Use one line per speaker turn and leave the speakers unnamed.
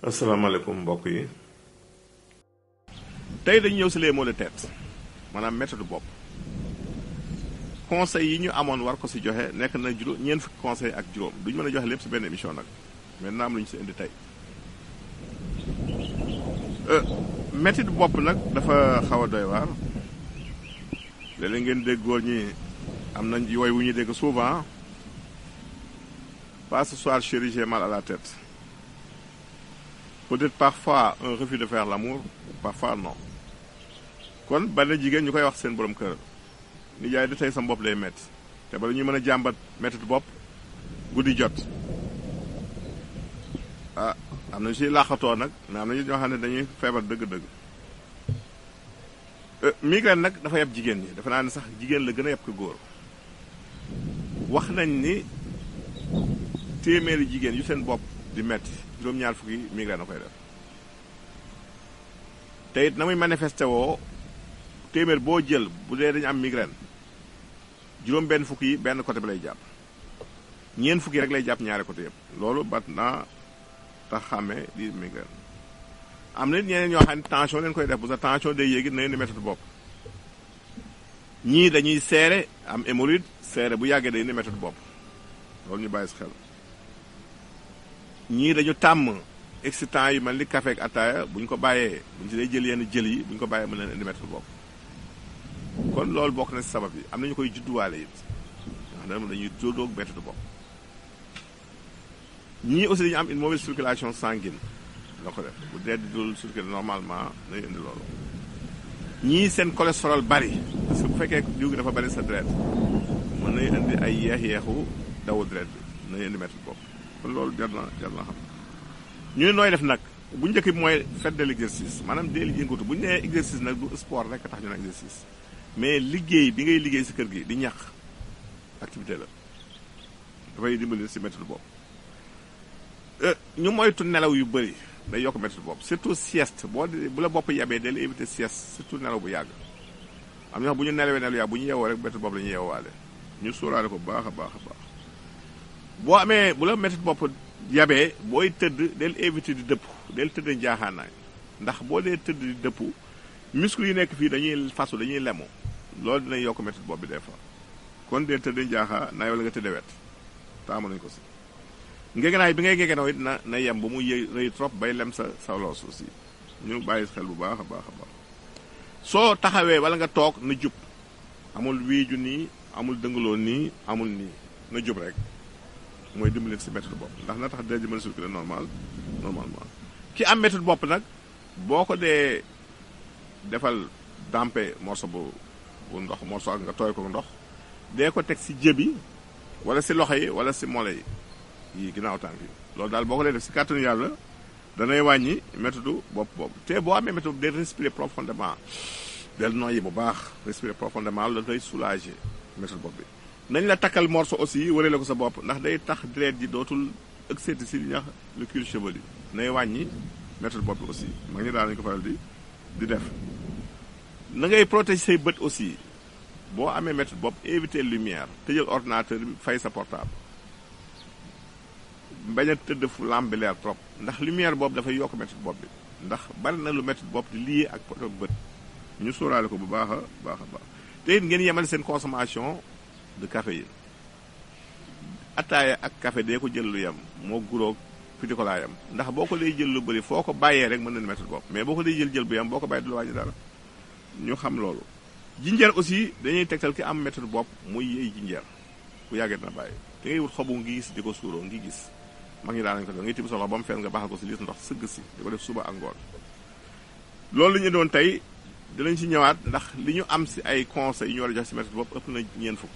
asalaamaaleykum mbokk yi tey dañu ñëw si les maux de tête maanaam méthode bopp conseils yi ñu amoon war ko si joxe nekk na ñeent fukki conseil ak juróom duñu mën a joxe lépp si benn émission nag maintenant am lu ñu si indi tey méthode bopp nag dafa xaw a doy waar léeg-léeg ngeen dégg góor ñi am nañ yooy wu ñuy dégg souvent pas ce soir chérie j'ai mal à la tête. Peut-être parfois un refus de faire l'amour parfois non kon bari na jigéen ñu koy wax seen borom kër ni jaay da tey sa bopp lay metti te bala ñuy mën a jàmbat métti bopp guddi jot am na si laaxatoo nag mais am na ñoo xam ne dañuy feebar dëgg-dëgg migraine nag dafa yeb jigéen ñi dafa naa ne sax jigéen la gën a yeb ko góor wax nañ ni téeméeri jigéen yu seen bopp di metti juróom-ñaar fukki migraine na koy def te it na muy manifesté woo téeméer boo jël bu dee dañu am migraine juróom benn fukki yi benn côté bi lay jàpp ñeent fukki rek lay jàpp ñaari côté yëpp loolu bat naa tax xàmmee di migraine am na ñeneen ñoo xam ne tension leen koy def bu sa tension day yéegi na leen di métti bopp ñii dañuy seere am hémorroïde seere bu yàggee day indi métti bopp loolu ñu bàyyi si xel ñii dañu tàmm excitant yu mel ni café ak ataaya bu ñu ko bàyyee bu ñu si day jël yenn jël yi bu ñu ko bàyyee mën leen indi métti bopp kon loolu bokk na si sabab yi am nañu koy judduwaale it wax na dañuy jóodoog métti bopp ñii aussi dañu am une mauvaise circulation sanguine la ko def bu dee di dul circuler normalement day indi loolu ñii seen cholestérol bari parce que bu fekkee diw gi dafa bari sa deret mën nay indi ay yeex-yeexu dawu deret bi nay indi métti bopp kon loolu jar na xam ñu ne nooy def nag bu njëkk bi mooy faites de l'exercice maanaam dee li yëngatu bu ñu nee exercice nag du sport rek tax ñu ne exercice mais liggéey bi ngay liggéey si kër gi di ñax activité la dafay dimbali si métti bopp ñu moytu nelaw yu bëri day yokk métti bopp surtout sieste bu la bopp yabee day la éviter sieste surtout nelaw bu yàgg am ñoo xam bu ñu nelawee nelaw yàgg bu ñu yeewoo rek métti bopp la ñuy yeewaale ñu sóoraale ko baax a baax a baax boo amee bu la métti bopp yabee booy tëdd del éviter di dëpp del tëdd njaaxaanaay ndax boo dee tëdd di dëpp muscle yi nekk fii dañuy fasu dañuy lemu loolu dina yokk métti bopp bi des fois kon del tëdd njaaxaanaay wala nga tëdd wet taamu nañu ko si ngegenaay bi ngay ngegenoo it na yem ba mu rëy trop bay lem sa loos aussi ñu bàyyi xel bu baax a baax a baax soo taxawee wala nga toog na jub amul wiiju nii amul dëngaloo nii amul nii na jub rek mooy dimbali si méthode bopp ndax na tax dee ji mën a circuler normalement ki am méthode bopp nag boo ko dee defal dampe morceau bu ndox morceau ak nga tooy ko ndox dee ko teg si jëbi wala si loxo yi wala si mole yi ginnaaw tànk yi loolu daal boo ko dee def si kàttanu yàlla danay wàññi méthode bopp boobu te boo amee méthode de respirer profondément del noyyi bu baax respirer profondément loolu day soulager méthode bopp bi nañ la takkal morceau aussi wërale ko sa bopp ndax day tax deret ji dootul excédé si li ñuy wax le cuir chevelu nay wàññi méthode bopp bi aussi mag ñi daal nañu ko faral di def na ngay protéger say bët aussi boo amee méthode bopp éviter lumière tëjal ordinateur bi fay sa portable bañ a tëdd fu lampe bi leer trop ndax lumière boobu dafay yokk méthode bopp bi ndax bari na lu méthode bopp di lié ak poto bët ñu sóoraale ko bu baax a baax te it ngeen yemal seen consommation de caféine ataaya ak café dee ko jël lu yem moo guróog fitikolaa yam ndax boo ko dee jël lu bëri foo ko bàyyee rek mën na méthode bopp mais boo ko dee jël bu yem boo ko bàyyi du la wàññi dara ñu xam loolu jinjeer aussi dañuy tegtal ki am méthode bopp muy yëy jinjeer bu yàggee dina bàyyi te ngay wut xobu ngi gis di ko suuroo ngi gis mag ñi daan nañu ko def ngay tibb soxla ba mu fees nga baaxal ko si liis ndox sëgg si di ko def suba ak ngoon loolu la ñu doon tey dinañ si ñëwaat ndax li ñu am si ay conseils yu ñu war a jox si méthode bopp ëpp na ñeent fukk